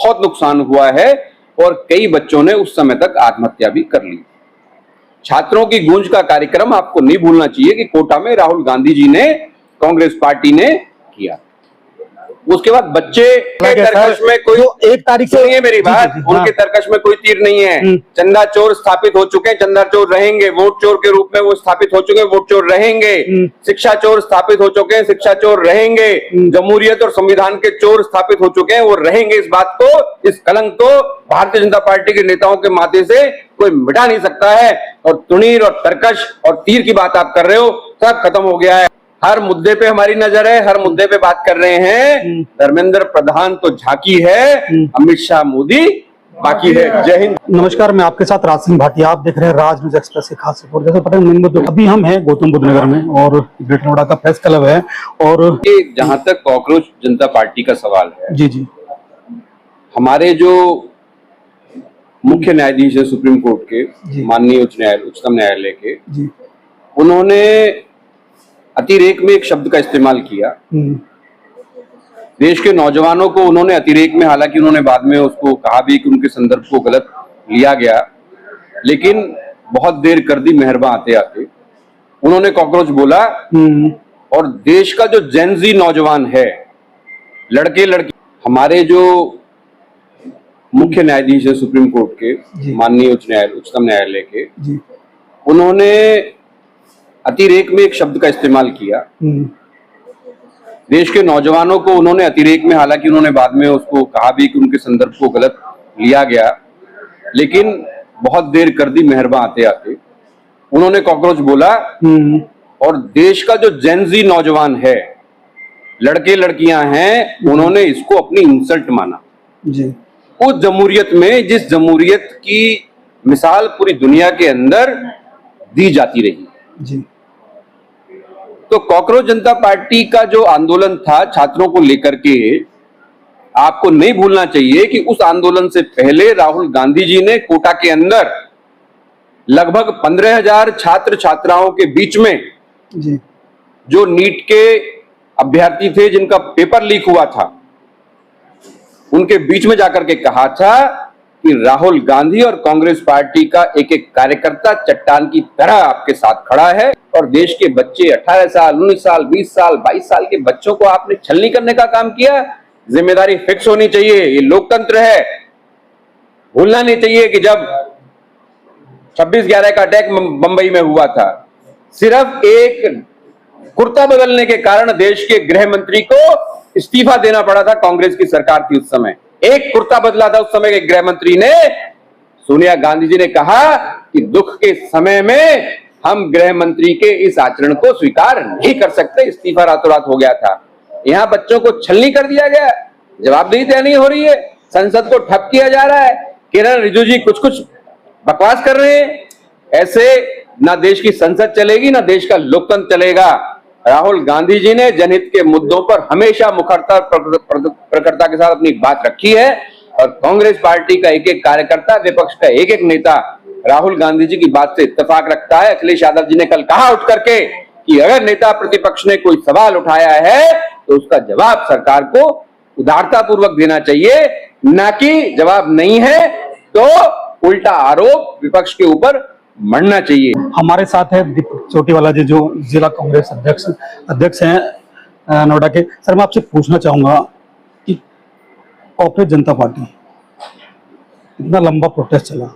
बहुत नुकसान हुआ है और कई बच्चों ने उस समय तक आत्महत्या भी कर ली। छात्रों की गूंज का कार्यक्रम आपको नहीं भूलना चाहिए कि कोटा में राहुल गांधी जी ने, कांग्रेस पार्टी ने किया। उसके बाद बच्चे के तरकश में कोई 1 तारीख से, सुनिए मेरी बात, उनके तरकश में कोई तीर नहीं है। चंदा चोर स्थापित हो चुके हैं, चंदा चोर रहेंगे, वोट चोर के रूप में वो स्थापित हो चुके हैं, वोट चोर रहेंगे। शिक्षा चोर स्थापित हो चुके हैं, शिक्षा चोर रहेंगे। जमहूरियत और संविधान के चोर स्थापित हो चुके हैं, वो रहेंगे। इस बात को, इस कलंक को भारतीय जनता पार्टी के नेताओं के माथे से कोई मिटा नहीं सकता है। और तुणीर और तरकश और तीर की बात आप कर रहे हो, सब खत्म हो गया है। हर मुद्दे पे हमारी नजर है, हर मुद्दे पे बात कर रहे हैं। धर्मेंद्र प्रधान तो झांकी है, अमित शाह मोदी बाकी है। जय हिंद। नमस्कार, मैं आपके साथ राज सिंह भाटिया। आप देख रहे हैं राज न्यूज एक्सप्रेस की खास रिपोर्ट। जैसे पता है, अभी हम हैं गौतम बुद्ध नगर में और ग्रेटर नोएडा का प्रेस क्लब है। और जहां तक कॉकरोच जनता पार्टी का सवाल है, जी, हमारे जो मुख्य न्यायाधीश है सुप्रीम कोर्ट के, माननीय उच्चतम न्यायालय के, उन्होंने अतिरेक में एक शब्द का इस्तेमाल किया। देश के नौजवानों को उन्होंने अतिरेक में, हालांकि उन्होंने बाद में उसको कहा भी कि उनके संदर्भ को गलत लिया गया, लेकिन बहुत देर कर दी मेहरबान आते आते, उन्होंने कॉकरोच बोला। और देश का जो जेनजी नौजवान है, लड़के लड़की, हमारे जो मुख्य न्यायाधीश है सुप्रीम कोर्ट के, माननीय उच्चतम न्यायालय के, उन्होंने अतिरेक में एक शब्द का इस्तेमाल किया। देश के नौजवानों को उन्होंने अतिरेक में, हालांकि उन्होंने बाद में उसको कहा भी कि उनके संदर्भ को गलत लिया गया, लेकिन बहुत देर कर दी मेहरबान आते आते, उन्होंने कॉकरोच बोला। और देश का जो जेनजी नौजवान है, लड़के लड़कियां हैं, उन्होंने इसको अपनी इंसल्ट माना। उस जमहूरियत में, जिस जमहूरियत की मिसाल पूरी दुनिया के अंदर दी जाती रही। तो कॉकरोच जनता पार्टी का जो आंदोलन था छात्रों को लेकर के, आपको नहीं भूलना चाहिए कि उस आंदोलन से पहले राहुल गांधी जी ने कोटा के अंदर लगभग 15,000 छात्र छात्राओं के बीच में, जो नीट के अभ्यर्थी थे जिनका पेपर लीक हुआ था, उनके बीच में जाकर के कहा था कि राहुल गांधी और कांग्रेस पार्टी का एक एक कार्यकर्ता चट्टान की तरह आपके साथ खड़ा है। और देश के बच्चे 18 साल, 19 साल, 20 साल, 22 साल के बच्चों को आपने छलनी करने का काम किया। जिम्मेदारी फिक्स होनी चाहिए, ये लोकतंत्र है। भूलना नहीं चाहिए कि जब 26/11 का अटैक बंबई में हुआ था, सिर्फ एक कुर्ता बदलने के कारण देश के गृह मंत्री को इस्तीफा देना पड़ा था। कांग्रेस की सरकार थी उस समय, एक कुर्ता बदला था उस समय के गृह मंत्री ने। सोनिया गांधी जी ने कहा कि दुख के समय में हम गृह मंत्री के इस आचरण को स्वीकार नहीं कर सकते, इस्तीफा रातों रात हो गया था। यहां बच्चों को छलनी कर दिया गया, जवाबदेही तय नहीं हो रही है, संसद को ठप किया जा रहा है। किरण रिजिजू जी कुछ कुछ बकवास कर रहे हैं। ऐसे ना देश की संसद चलेगी, ना देश का लोकतंत्र चलेगा। राहुल गांधी जी ने जनहित के मुद्दों पर हमेशा मुखरता प्रखरता के साथ अपनी बात रखी है। और कांग्रेस पार्टी का एक एक कार्यकर्ता, विपक्ष का एक एक नेता राहुल गांधी जी की बात से इत्तेफाक रखता है। अखिलेश यादव जी ने कल कहा उठ करके कि अगर नेता प्रतिपक्ष ने कोई सवाल उठाया है तो उसका जवाब सरकार को उदारता पूर्वक देना चाहिए, ना कि जवाब नहीं है तो उल्टा आरोप विपक्ष के ऊपर मढ़ना चाहिए। हमारे साथ है दीपक चोटीवाला जी, जो जिला कांग्रेस अध्यक्ष हैं नोएडा के। सर, मैं आपसे पूछना चाहूंगा कि कॉकरोच जनता पार्टी इतना लंबा प्रोटेस्ट चला,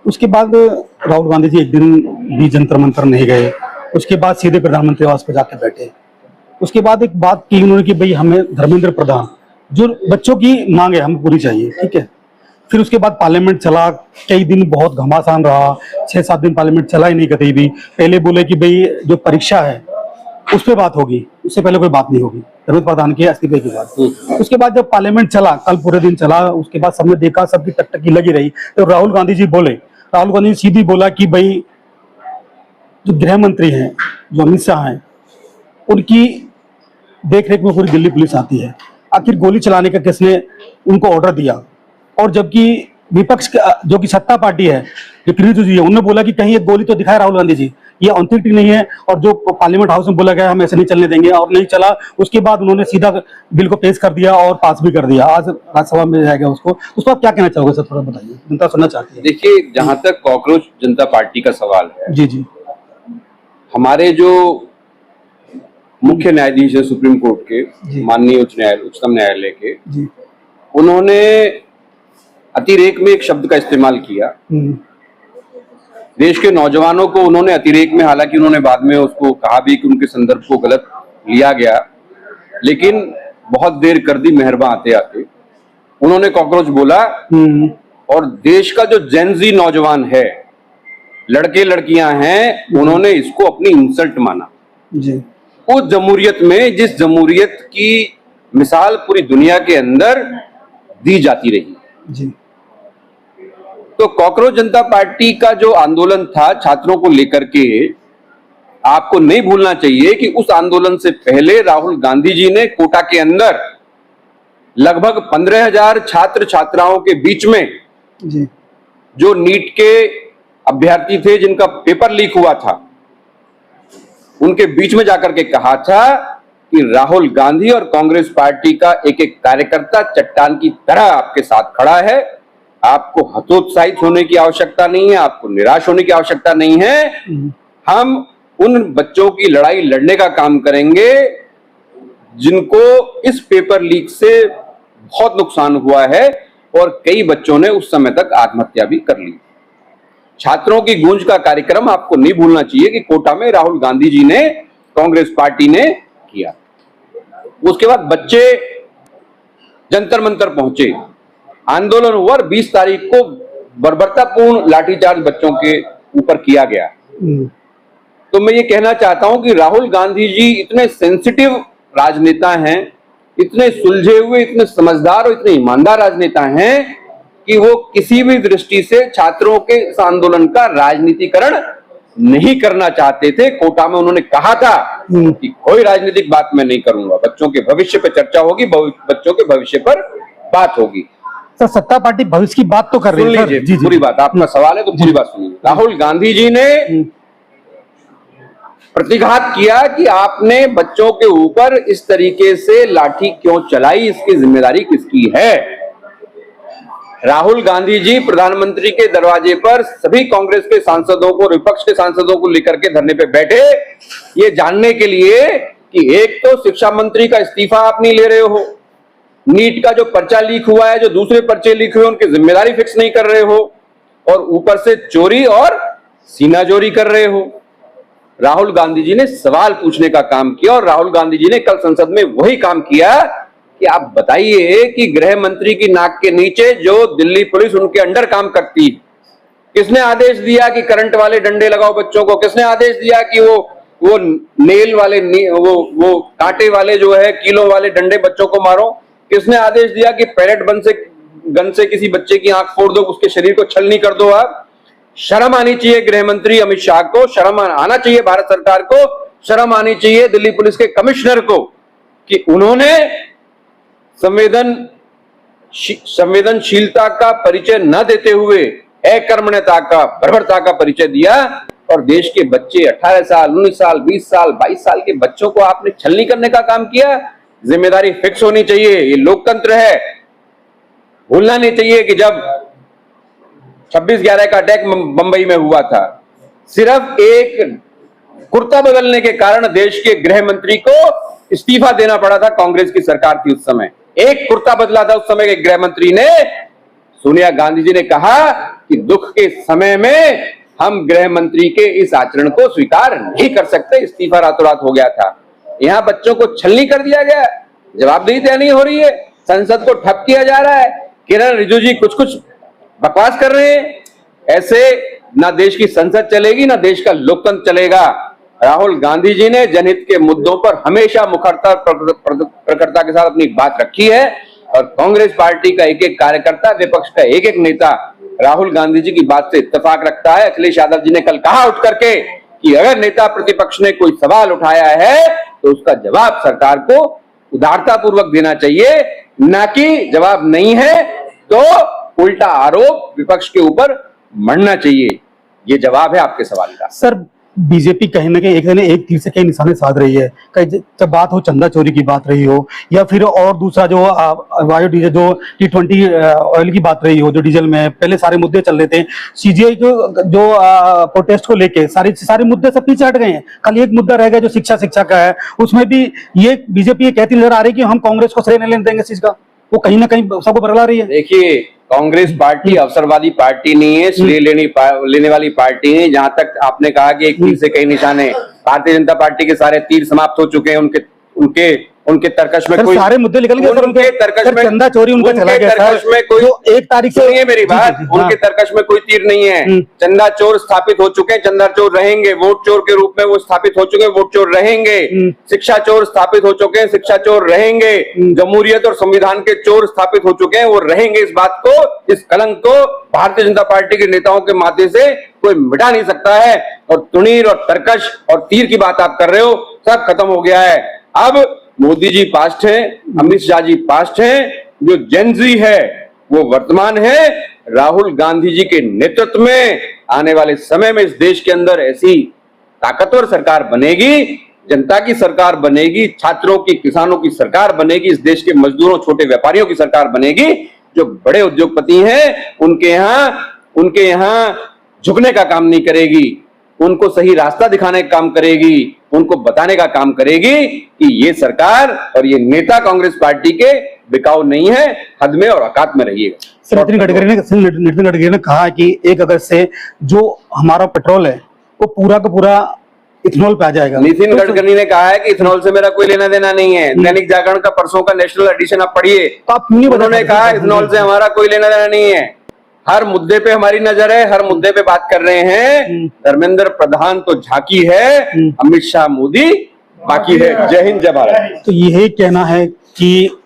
उसके बाद राहुल गांधी जी एक दिन भी जंतर मंतर नहीं गए, उसके बाद सीधे प्रधानमंत्री आवास पर जाकर बैठे। उसके बाद एक बात की उन्होंने कि भाई हमें धर्मेंद्र प्रधान, जो बच्चों की मांग है हमें पूरी चाहिए, ठीक है। फिर उसके बाद पार्लियामेंट चला, कई दिन बहुत घमासान रहा, 6-7 दिन पार्लियामेंट चला ही नहीं कहीं भी। पहले बोले कि भाई जो परीक्षा है उस पर बात होगी, उससे पहले कोई बात नहीं होगी, धर्मेंद्र प्रधान के इस्तीफे की बात। उसके बाद जब पार्लियामेंट चला, कल पूरे दिन चला, उसके बाद सबने देखा, सबकी टकटकी लगी रही, तो राहुल गांधी जी बोले। राहुल गांधी सीधी बोला कि भाई जो गृह मंत्री हैं, जो अमित शाह हैं, उनकी देखरेख में पूरी दिल्ली पुलिस आती है। आखिर गोली चलाने का किसने उनको ऑर्डर दिया? और जबकि विपक्ष जो कि सत्ता पार्टी है, जो किरण रिजिजू जी है, उन्होंने बोला कि कहीं एक गोली तो दिखाए राहुल गांधी जी, ये ऑथेंटिक नहीं है, और जो पार्लियामेंट हाउस में बोला गया हम ऐसे नहीं चलने देंगे और नहीं चला, उसके बाद उन्होंने सीधा बिल को पेश कर दिया और पास भी कर दिया, आज राज्यसभा में जाएगा उसको, उस पर आप क्या कहना चाहोगे सर, थोड़ा बताइए, जनता सुनना चाहती है। देखिए, जहां तक कॉकरोच जनता पार्टी का सवाल है, जी जी हमारे जो मुख्य न्यायाधीश है सुप्रीम कोर्ट के, जी। माननीय उच्चतम न्यायालय के, जी। उन्होंने अतिरेक में एक शब्द का इस्तेमाल किया। देश के नौजवानों को उन्होंने अतिरेक में, हालांकि उन्होंने बाद में उसको कहा भी कि उनके संदर्भ को गलत लिया गया, लेकिन बहुत देर कर दी मेहरबा आते आते, उन्होंने कॉकरोच बोला। और देश का जो जेनजी नौजवान है, लड़के लड़कियां हैं, उन्होंने इसको अपनी इंसल्ट माना। जी। उस जमहूरियत में, जिस जमहूरियत की मिसाल पूरी दुनिया के अंदर दी जाती रही। जी। तो कॉकरोच जनता पार्टी का जो आंदोलन था छात्रों को लेकर के, आपको नहीं भूलना चाहिए कि उस आंदोलन से पहले राहुल गांधी जी ने कोटा के अंदर लगभग 15,000 छात्र छात्राओं के बीच में, जी। जो नीट के अभ्यर्थी थे जिनका पेपर लीक हुआ था, उनके बीच में जाकर के कहा था कि राहुल गांधी और कांग्रेस पार्टी का एक एक कार्यकर्ता चट्टान की तरह आपके साथ खड़ा है। आपको हतोत्साहित होने की आवश्यकता नहीं है, आपको निराश होने की आवश्यकता नहीं है। हम उन बच्चों की लड़ाई लड़ने का काम करेंगे जिनको इस पेपर लीक से बहुत नुकसान हुआ है, और कई बच्चों ने उस समय तक आत्महत्या भी कर ली। छात्रों की गूंज का कार्यक्रम आपको नहीं भूलना चाहिए कि कोटा में राहुल गांधी जी ने, कांग्रेस पार्टी ने किया। उसके बाद बच्चे जंतर मंतर पहुंचे, आंदोलन हुआ, 20 तारीख को बर्बरतापूर्ण लाठीचार्ज बच्चों के ऊपर किया गया। तो मैं ये कहना चाहता हूं कि राहुल गांधी जी इतने सेंसिटिव राजनेता हैं, इतने सुलझे हुए, इतने समझदार और इतने ईमानदार राजनेता हैं कि वो किसी भी दृष्टि से छात्रों के इस आंदोलन का राजनीतिकरण नहीं करना चाहते थे। कोटा में उन्होंने कहा था कि कोई राजनीतिक बात मैं नहीं करूंगा, बच्चों के भविष्य पर चर्चा होगी, बच्चों के भविष्य पर बात होगी। सर, सत्ता पार्टी भविष्य की बात तो कर रही है। जी, पूरी बात, आपका सवाल है तो पूरी बात सुनिए। राहुल गांधी जी ने प्रतिघात किया कि आपने बच्चों के ऊपर इस तरीके से लाठी क्यों चलाई, इसकी जिम्मेदारी किसकी है। राहुल गांधी जी प्रधानमंत्री के दरवाजे पर सभी कांग्रेस के सांसदों को, विपक्ष के सांसदों को लेकर के धरने पे बैठे, ये जानने के लिए कि एक तो शिक्षा मंत्री का इस्तीफा आप नहीं ले रहे हो, नीट का जो पर्चा लीक हुआ है, जो दूसरे पर्चे लीक हुए उनकी जिम्मेदारी फिक्स नहीं कर रहे हो, और ऊपर से चोरी और सीनाजोरी कर रहे हो। राहुल गांधी जी ने सवाल पूछने का काम किया, और राहुल गांधी जी ने कल संसद में वही काम किया कि आप बताइए कि गृह मंत्री की नाक के नीचे जो दिल्ली पुलिस उनके अंडर काम करती, किसने आदेश दिया कि करंट वाले डंडे लगाओ बच्चों को? किसने आदेश दिया कि वो नेल वाले, वो कांटे वाले जो है, कीलों वाले डंडे बच्चों को मारो? किसने आदेश दिया कि पैलेट गन से किसी बच्चे की आंख फोड़ दो, उसके शरीर को छलनी कर दो? आप शर्म आनी चाहिए गृह मंत्री अमित शाह को, शर्म आना चाहिए भारत सरकार को, शर्म आनी चाहिए दिल्ली पुलिस के कमिश्नर को कि उन्होंने संवेदनशीलता का परिचय न देते हुए अकर्मण्यता का, बर्बरता का परिचय दिया, और देश के बच्चे 18 साल, 19 साल, 20 साल, 22 साल के बच्चों को आपने छलनी करने का काम किया। जिम्मेदारी फिक्स होनी चाहिए, ये लोकतंत्र है। भूलना नहीं चाहिए कि जब 26/11 का अटैक बंबई में हुआ था, सिर्फ एक कुर्ता बदलने के कारण देश के गृह मंत्री को इस्तीफा देना पड़ा था। कांग्रेस की सरकार थी उस समय, एक कुर्ता बदला था उस समय के गृह मंत्री ने। सोनिया गांधी जी ने कहा कि दुख के समय में हम गृह मंत्री के इस आचरण को स्वीकार नहीं कर सकते, इस्तीफा रातों रात हो गया था। यहां बच्चों को छलनी कर दिया गया, जवाबदेही तय नहीं हो रही है, संसद को ठप किया जा रहा है, किरण रिजिजू जी कुछ कुछ बकवास कर रहे हैं। ऐसे ना देश की संसद चलेगी, ना देश का लोकतंत्र चलेगा। राहुल गांधी जी ने जनहित के मुद्दों पर हमेशा मुखरता प्रखरता के साथ अपनी बात रखी है, और कांग्रेस पार्टी का एक एक कार्यकर्ता, विपक्ष का एक एक नेता राहुल गांधी जी की बात से इत्तेफाक रखता है। अखिलेश यादव जी ने कल कहा उठ करके कि अगर नेता प्रतिपक्ष ने कोई सवाल उठाया है तो उसका जवाब सरकार को उदारता पूर्वक देना चाहिए, ना कि जवाब नहीं है तो उल्टा आरोप विपक्ष के ऊपर मढ़ना चाहिए। ये जवाब है आपके सवाल का। सर, बीजेपी कहीं ना कहीं एक तीर से कई निशाने साध रही है। कहीं जब बात हो चंदा चोरी की बात रही हो, या फिर और दूसरा जो बायोडीजल जो T20 ऑयल की बात रही हो, जो डीजल में पहले सारे मुद्दे चल रहे थे, सीजीआई को जो प्रोटेस्ट को लेके सारे मुद्दे सब पीछे हट गए हैं। खाली एक मुद्दा रह गया जो शिक्षा का है। उसमें भी ये बीजेपी ये कहती नजर आ रही है कि हम कांग्रेस को श्रेय नहीं लेने देंगे इस चीज का। वो कहीं ना कहीं सबको बरला रही है। देखिए, कांग्रेस पार्टी अवसरवादी पार्टी नहीं है, श्रेय लेने वाली पार्टी है। जहां तक आपने कहा कि एक तीर से कई निशाने, भारतीय जनता पार्टी के सारे तीर समाप्त हो चुके हैं। उनके तर्कश में कोई सारे मुद्दे निकल गए। उनके तर्कश में चंदा चोरी उनका चला गया। तर्कश में कोई 1 तारीख से सुनिए मेरी बात, उनके तर्कश में कोई तीर नहीं है। चंदा चोर स्थापित हो चुके हैं, चंदा चोर रहेंगे। वोट चोर के रूप में वो स्थापित हो चुके हैं, वोट चोर रहेंगे। शिक्षा चोर स्थापित हो चुके हैं, शिक्षा चोर रहेंगे। जमहूरियत और संविधान के चोर स्थापित हो चुके हैं, वो रहेंगे। इस बात को, इस कलंक को भारतीय जनता पार्टी के नेताओं के माथे से कोई मिटा नहीं सकता है। और तुणीर और तर्कश और तीर की बात आप कर रहे हो, सब खत्म हो गया है। अब मोदी जी पास्ट है, अमित शाह जी पास्ट है, जो जेनजी है वो वर्तमान है। राहुल गांधी जी के नेतृत्व में आने वाले समय में इस देश के अंदर ऐसी ताकतवर सरकार बनेगी, जनता की सरकार बनेगी, छात्रों की, किसानों की सरकार बनेगी, इस देश के मजदूरों, छोटे व्यापारियों की सरकार बनेगी। जो बड़े उद्योगपति हैं उनके यहाँ झुकने का काम नहीं करेगी, उनको सही रास्ता दिखाने का काम करेगी, उनको बताने का काम करेगी कि ये सरकार और ये नेता कांग्रेस पार्टी के बिकाऊ नहीं है, हद में और औकात में रहिएगा। सर, नितिन गडकरी ने कहा कि 1 अगस्त से जो हमारा पेट्रोल है वो पूरा का पूरा इथेनॉल पे आ जाएगा। नितिन गडकरी ने कहा है कि इथेनॉल से मेरा कोई लेना देना नहीं है। दैनिक जागरण का परसों का नेशनल एडिशन आप पढ़िए, उन्होंने कहा इथेनॉल से हमारा कोई लेना देना नहीं है। हर मुद्दे पे हमारी नजर है, हर मुद्दे पे बात कर रहे हैं। धर्मेंद्र प्रधान तो झांकी है, अमित शाह मोदी बाकी है। जय हिंद, जय भारत। तो यही कहना है कि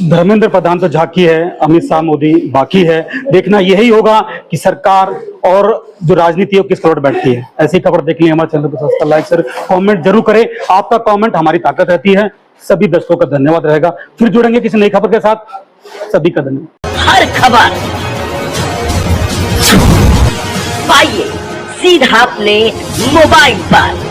धर्मेंद्र प्रधान तो झांकी है, अमित शाह मोदी बाकी है। देखना यही होगा कि सरकार और जो राजनीति है किस करोड़ बैठती है। ऐसी खबर देखने लिए हमारे चैनल को सब्सक्राइब, लाइक, शेयर, कमेंट जरूर करें। आपका कमेंट हमारी ताकत रहती है। सभी दर्शकों का धन्यवाद रहेगा। फिर जुड़ेंगे किसी नई खबर के साथ। सभी का धन्यवाद। हर खबर पाइए सीधा अपने मोबाइल पर।